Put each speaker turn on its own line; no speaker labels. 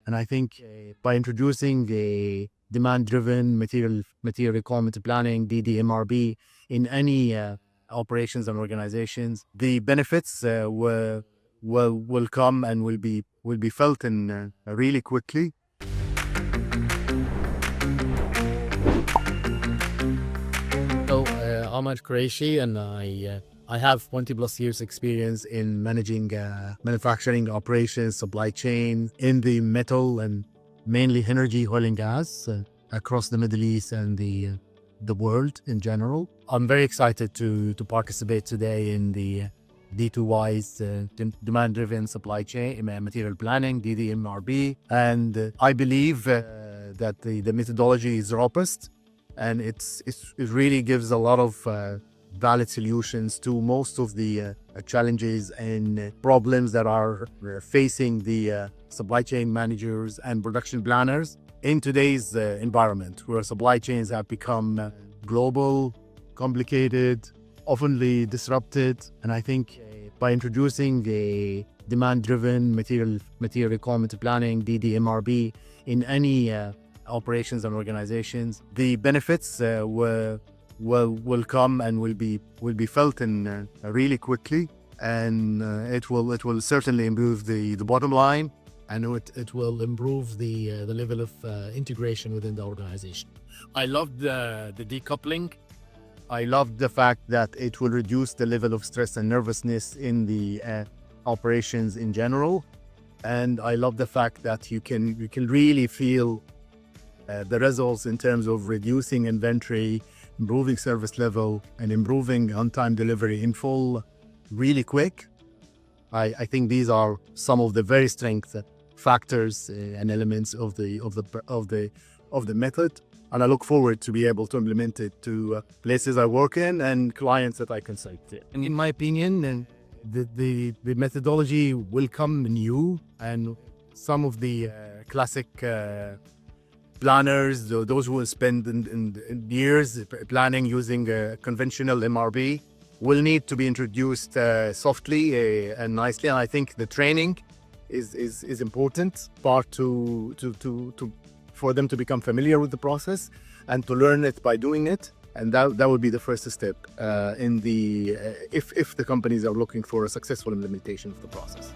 And I think by introducing a demand-driven material requirement planning, DDMRP, in any operations and organizations, the benefits will come and will be felt in really quickly. So, Ahmad Khraishi, and I have 20 plus years experience in managing manufacturing operations, supply chain in the metal and mainly energy, oil and gas across the Middle East and the world in general. I'm very excited to participate today in the D2Y's demand-driven supply chain material planning, DDMRP, and I believe that the methodology is robust, and it really gives a lot of valid solutions to most of the challenges and problems that are facing the supply chain managers and production planners in today's environment, where supply chains have become global, complicated, oftenly disrupted. And I think by introducing a demand-driven material requirement planning, DDMRP, in any operations and organizations, the benefits will come and will be felt in really quickly, and it will certainly improve the bottom line, and it will improve the level of integration within the organization. I love the decoupling. I love the fact that it will reduce the level of stress and nervousness in the operations in general, and I love the fact that you can really feel the results in terms of reducing inventory, improving service level, and improving on-time delivery in full really quick. I think these are some of the very strength factors and elements of the method, and I look forward to be able to implement it to places I work in and clients that I consult to. And in my opinion, the methodology will come new, and some of the classic planners, those who will spend in years planning using conventional MRP, will need to be introduced softly and nicely. And I think the training is important part for them to become familiar with the process and to learn it by doing it. And that would be the first step if the companies are looking for a successful implementation of the process.